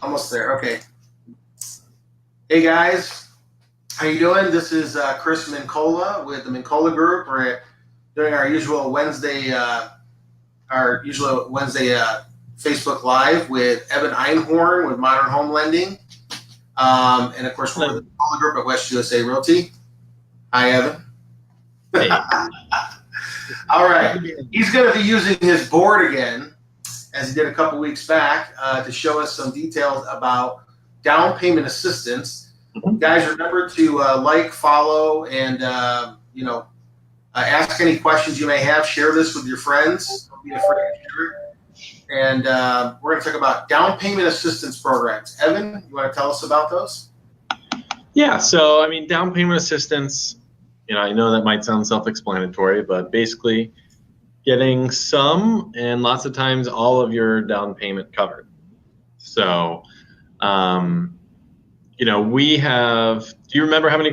Almost there. Okay. Hey guys, how you doing? This is Chris Mincolla with the Mincolla Group. We're doing our usual Wednesday Facebook Live with Evan Einhorn with Modern Home Lending, and of course we're with the Mincolla Group at West USA Realty. Hi, Evan. Hey. All right. He's going to be using his board again, as he did a couple weeks back, to show us some details about down payment assistance. Guys, remember to like, follow, and ask any questions you may have. Share this with your friends. Don't be afraid to share it. And we're going to talk about down payment assistance programs. Evan, you want to tell us about those? Yeah, so I mean, down payment assistance, I know that might sound self-explanatory, but basically getting some and lots of times all of your down payment covered. So, we have, do you remember how many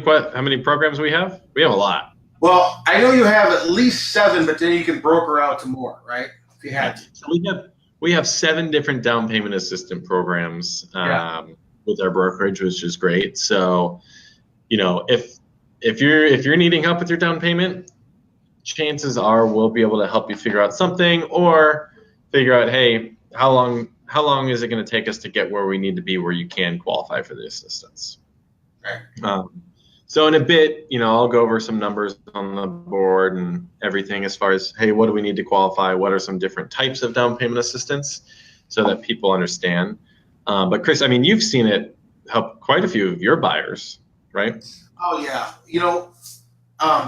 programs we have? We have a lot. Well, I know you have at least 7, but then you can broker out to more, right? If you had to. So we have 7 different down payment assistance programs with our brokerage, which is great. So, if you're needing help with your down payment, chances are we'll be able to help you figure out something, or figure out, hey, how long is it going to take us to get where we need to be where you can qualify for the assistance. Right. So in a bit, I'll go over some numbers on the board and everything as far as, hey, what do we need to qualify? What are some different types of down payment assistance so that people understand? But Chris, I mean, you've seen it help quite a few of your buyers, right? Oh, yeah.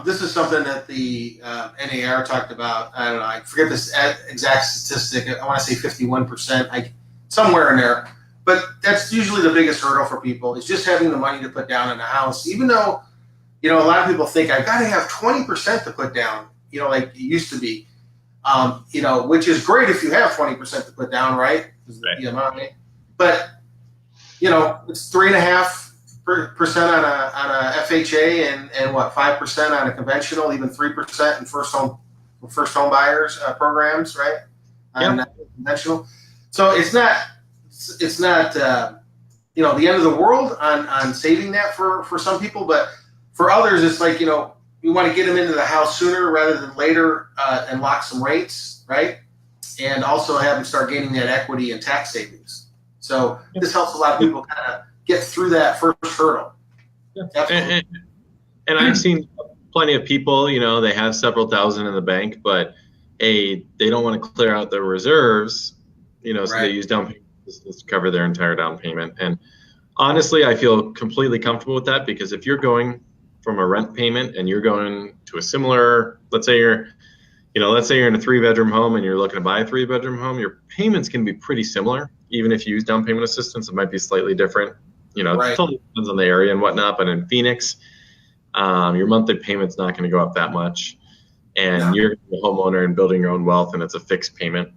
This is something that the NAR talked about. I don't know. I forget this exact statistic. I want to say 51%, somewhere in there. But that's usually the biggest hurdle for people, is just having the money to put down in a house. Even though, a lot of people think I've got to have 20% to put down, like it used to be, which is great if you have 20% to put down, right? Right. But, it's 3.5% on a FHA and what, 5% on a conventional, even 3% in first home buyers programs, right? On conventional. So it's not the end of the world on saving that for some people, but for others it's like, you want to get them into the house sooner rather than later, and lock some rates, right? And also have them start gaining that equity and tax savings. So this helps a lot of people kind of get through that first hurdle. And I've seen plenty of people, they have several thousand in the bank, but they don't want to clear out their reserves, so they use down payment to cover their entire down payment. And honestly, I feel completely comfortable with that, because if you're going from a rent payment and you're going to a similar, let's say you're in a 3-bedroom home and you're looking to buy a 3-bedroom home, your payments can be pretty similar. Even if you use down payment assistance, it might be slightly different. It totally depends on the area and whatnot. But in Phoenix, your monthly payment's not going to go up that much, and you're a homeowner and building your own wealth, and it's a fixed payment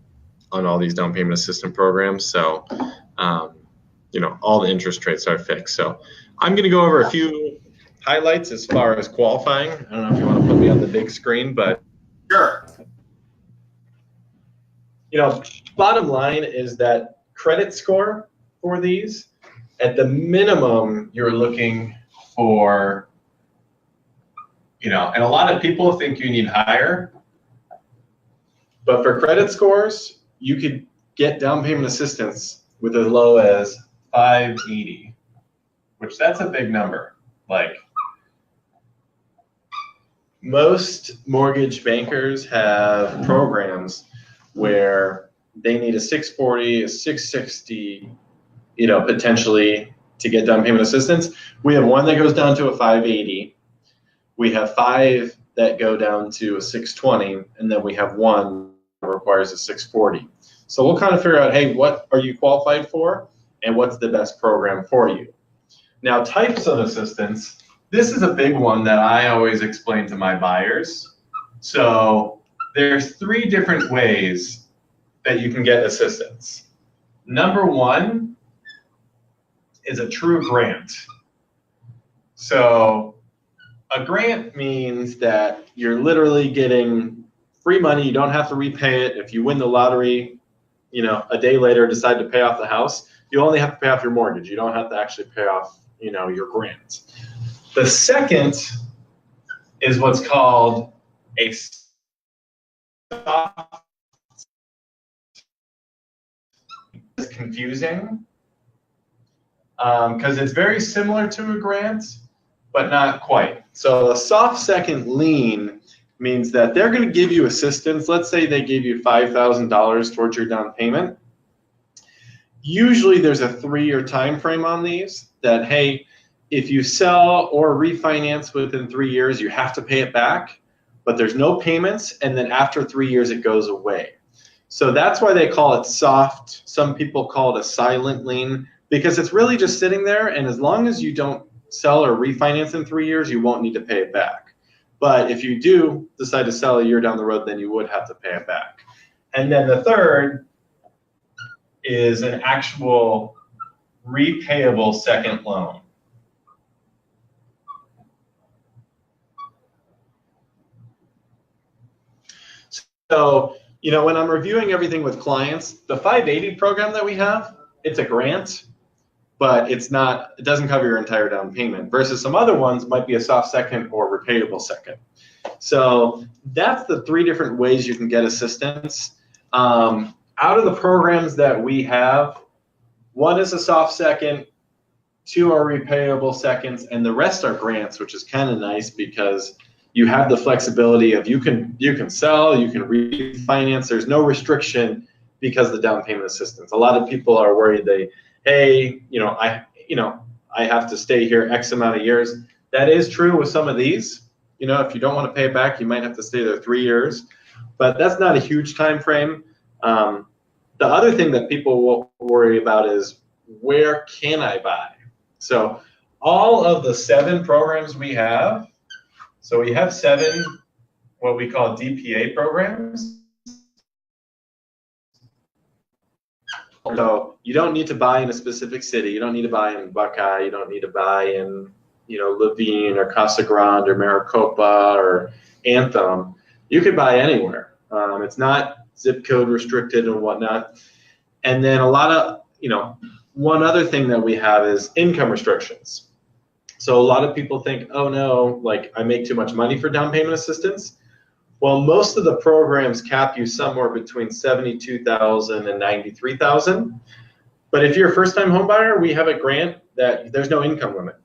on all these down payment assistance programs. So, all the interest rates are fixed. So I'm going to go over a few highlights as far as qualifying. I don't know if you want to put me on the big screen, but sure. Bottom line is that credit score for these, at the minimum, you're looking for, and a lot of people think you need higher, but for credit scores, you could get down payment assistance with as low as 580, which that's a big number. Like, most mortgage bankers have programs where they need a 640, a 660, potentially to get down payment assistance. We have one that goes down to a 580. We have 5 that go down to a 620, and then we have one that requires a 640. So we'll kind of figure out, hey, what are you qualified for, and what's the best program for you? Now, types of assistance, this is a big one that I always explain to my buyers. So there's 3 different ways that you can get assistance. Number 1 is a true grant. So a grant means that you're literally getting free money. You don't have to repay it. If you win the lottery, a day later decide to pay off the house, you only have to pay off your mortgage. You don't have to actually pay off, your grant. The second is what's called a soft. It's confusing because it's very similar to a grant, but not quite. So a soft second lien means that they're going to give you assistance. Let's say they gave you $5,000 towards your down payment. Usually there's a 3-year time frame on these that, hey, if you sell or refinance within 3 years, you have to pay it back, but there's no payments, and then after 3 years it goes away. So that's why they call it soft. Some people call it a silent lien, because it's really just sitting there, and as long as you don't sell or refinance in 3 years, you won't need to pay it back. But if you do decide to sell a year down the road, then you would have to pay it back. And then the third is an actual repayable second loan. So, when I'm reviewing everything with clients, the 580 program that we have, it's a grant, but it doesn't cover your entire down payment, versus some other ones might be a soft second or repayable second. So that's the 3 different ways you can get assistance. Out of the programs that we have, 1 is a soft second, 2 are repayable seconds, and the rest are grants, which is kind of nice because you have the flexibility of you can sell, you can refinance. There's no restriction because of the down payment assistance. A lot of people are worried I have to stay here X amount of years. That is true with some of these. If you don't want to pay it back, you might have to stay there 3 years, but that's not a huge time frame. The other thing that people will worry about is, where can I buy? So all of the 7 programs we have, so we have 7 what we call DPA programs. So you don't need to buy in a specific city. You don't need to buy in Buckeye. You don't need to buy in, Levine or Casa Grande or Maricopa or Anthem. You could buy anywhere. It's not zip code restricted and whatnot. And then one other thing that we have is income restrictions. So a lot of people think, oh no, I make too much money for down payment assistance. Well, most of the programs cap you somewhere between $72,000 and $93,000. But if you're a first-time home buyer, we have a grant that there's no income limit.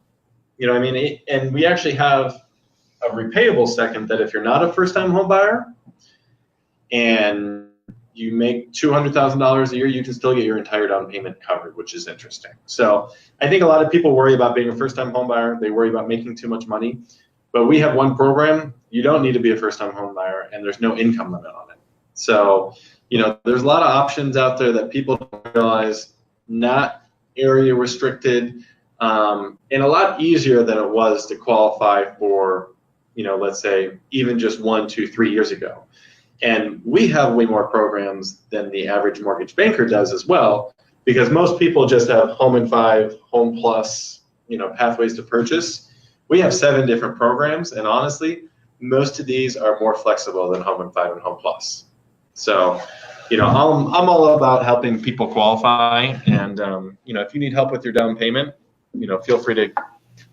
And we actually have a repayable second that if you're not a first-time home buyer and you make $200,000 a year, you can still get your entire down payment covered, which is interesting. So I think a lot of people worry about being a first-time home buyer. They worry about making too much money. But we have one program, you don't need to be a first-time home buyer, and there's no income limit on it. So, there's a lot of options out there that people don't realize, not area restricted, and a lot easier than it was to qualify for, let's say, even just 1, 2, 3 years ago. And we have way more programs than the average mortgage banker does as well, because most people just have Home in 5, Home Plus, pathways to purchase. We have 7 different programs, and honestly, most of these are more flexible than Home in 5 and Home Plus. So, I'm all about helping people qualify, and if you need help with your down payment, feel free to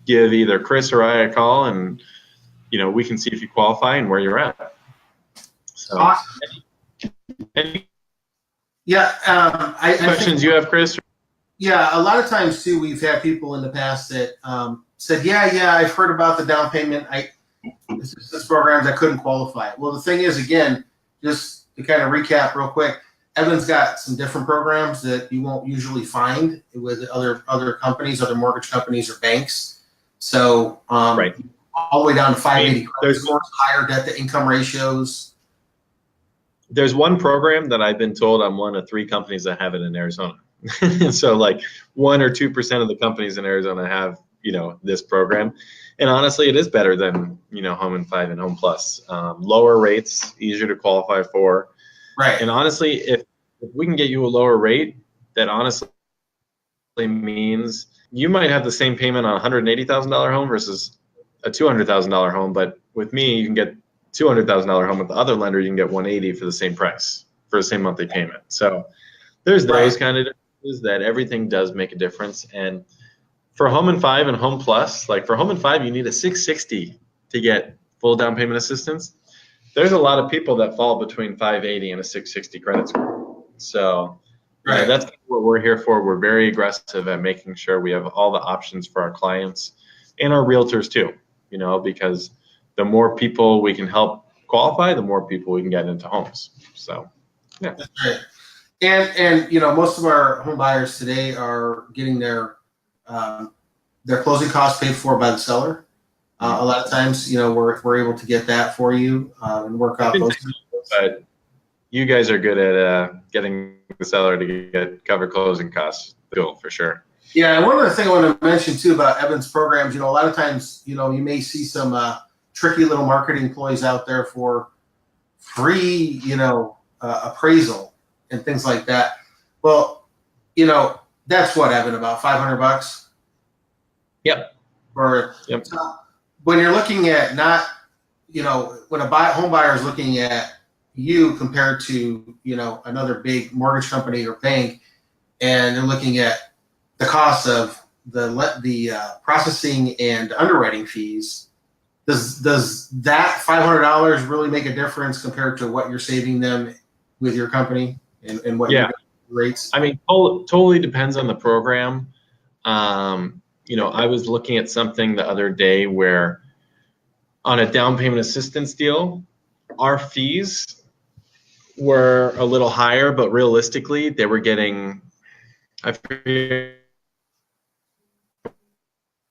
give either Chris or I a call, and we can see if you qualify and where you're at. So, awesome. Questions you have, Chris? Yeah, a lot of times too, we've had people in the past that said, yeah, I've heard about the down payment. This programs I couldn't qualify. Well, the thing is, again, just to kind of recap real quick, Evan's got some different programs that you won't usually find with other companies, other mortgage companies or banks. So right, all the way down to 580 credit scores, higher debt to income ratios. There's one program that I've been told I'm one of 3 companies that have it in Arizona. So 1 or 2% of the companies in Arizona have, this program. And honestly, it is better than, Home in 5 and Home Plus. Lower rates, easier to qualify for. Right. And honestly, if we can get you a lower rate, that honestly means you might have the same payment on a $180,000 home versus a $200,000 home. But with me, you can get $200,000 home. With the other lender, you can get $180,000 for the same price, for the same monthly payment. So there's those kind of differences. is that everything does make a difference. And for Home and 5 and Home Plus, like for Home and 5, you need a 660 to get full down payment assistance. There's a lot of people that fall between 580 and a 660 credit score. So that's what we're here for. We're very aggressive at making sure we have all the options for our clients and our realtors too, because the more people we can help qualify, the more people we can get into homes. So, yeah. That's right. And most of our home buyers today are getting their closing costs paid for by the seller. A lot of times, we're able to get that for you and work out those. But you guys are good at getting the seller to cover closing costs, for sure. Yeah, and one other thing I want to mention too about Evan's programs, a lot of times, you may see some tricky little marketing ploys out there for free, appraisal and things like that. Well, that's what, Evan, about $500. Yep. Yep. So when you're looking at not, when a home buyer is looking at you compared to, another big mortgage company or bank, and they're looking at the cost of the processing and underwriting fees, does that $500 really make a difference compared to what you're saving them with your company and what your rates? I mean, totally depends on the program. I was looking at something the other day where on a down payment assistance deal, our fees were a little higher, but realistically, they were getting, I forget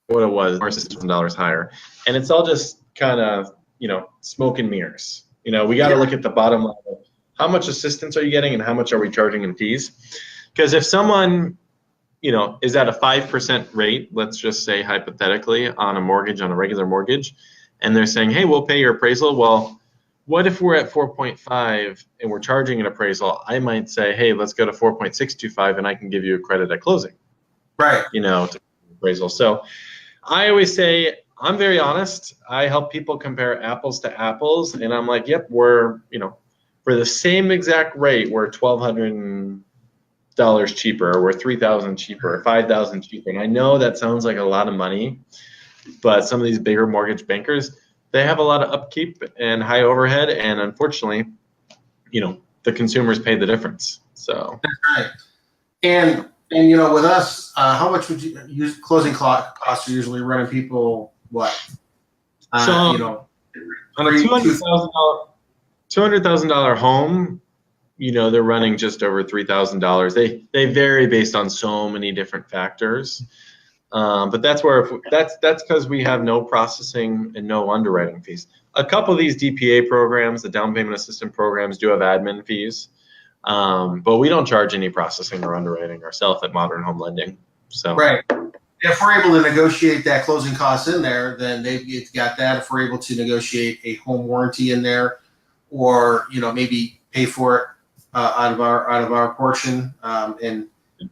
what it was, $6,000 higher. And it's all just kind of, smoke and mirrors. We got to look at the bottom line of how much assistance are you getting and how much are we charging in fees? Because if someone, is at a 5% rate, let's just say hypothetically, on a regular mortgage, and they're saying, hey, we'll pay your appraisal. Well, what if we're at 4.5 and we're charging an appraisal? I might say, hey, let's go to 4.625 and I can give you a credit at closing. Right. To appraisal. So I always say, I'm very honest. I help people compare apples to apples. And I'm like, yep, we're, for the same exact rate, we're $1,200 cheaper, we're $3,000 cheaper, $5,000 cheaper. And I know that sounds like a lot of money, but some of these bigger mortgage bankers, they have a lot of upkeep and high overhead, and unfortunately, the consumers pay the difference. So that's right. And with us, how much would you use closing costs are usually running people what? On a $200,000 home, they're running just over $3,000. They vary based on so many different factors. But that's because we have no processing and no underwriting fees. A couple of these DPA programs, the down payment assistance programs, do have admin fees, but we don't charge any processing or underwriting ourselves at Modern Home Lending. So right. If we're able to negotiate that closing costs in there, then they've got that. If we're able to negotiate a home warranty in there, or maybe pay for it out of our portion and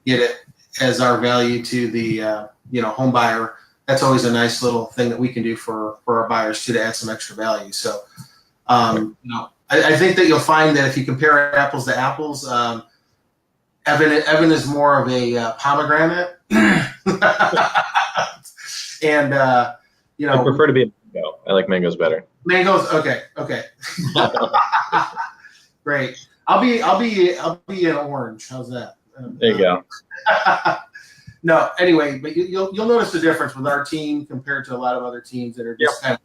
get it as our value to the home buyer, that's always a nice little thing that we can do for our buyers too, to add some extra value. So I think that you'll find that if you compare apples to apples, Evan is more of a pomegranate, and I prefer to be a mango. I like mangoes better. Mangoes, okay. Great. I'll be an orange. How's that? There you go. No, anyway, but you'll notice the difference with our team compared to a lot of other teams that are just kind of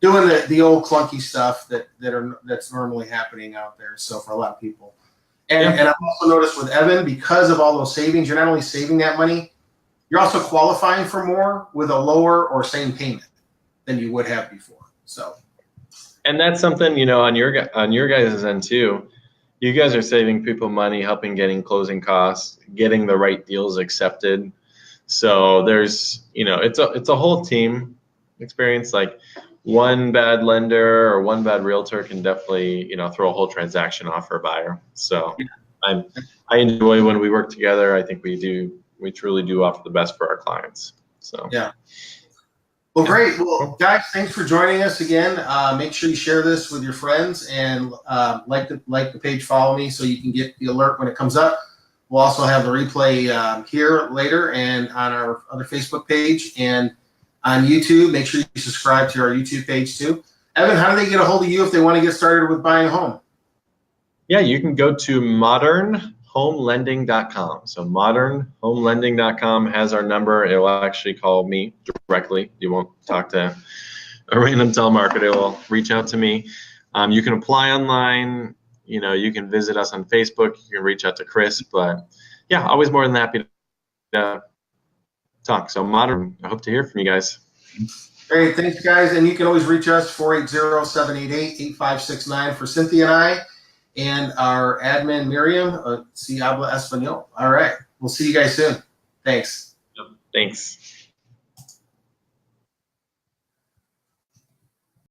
doing the old clunky stuff that's normally happening out there. So for a lot of people, and I've also noticed with Evan, because of all those savings, you're not only saving that money, you're also qualifying for more with a lower or same payment than you would have before. So, and that's something on your guys' end too. You guys are saving people money, helping getting closing costs, getting the right deals accepted. So there's, it's a whole team experience. Like one bad lender or one bad realtor can definitely, throw a whole transaction off for a buyer. So I enjoy when we work together. I think we truly do offer the best for our clients. So yeah. Well, great. Well, guys, thanks for joining us again. Make sure you share this with your friends and like the page, follow me so you can get the alert when it comes up. We'll also have the replay here later and on our other Facebook page and on YouTube. Make sure you subscribe to our YouTube page too. Evan, how do they get a hold of you if they want to get started with buying a home? Yeah, you can go to modernhomelending.com. So modernhomelending.com has our number. It will actually call me directly. You won't talk to a random telemarketer. It will reach out to me. You can apply online. You can visit us on Facebook. You can reach out to Chris. But yeah, always more than happy to talk. So Modern, I hope to hear from you guys. Great, thanks guys. And you can always reach us 480-788-8569 for Cynthia and I. And our admin, Miriam, si habla español. All right. We'll see you guys soon. Thanks. Thanks.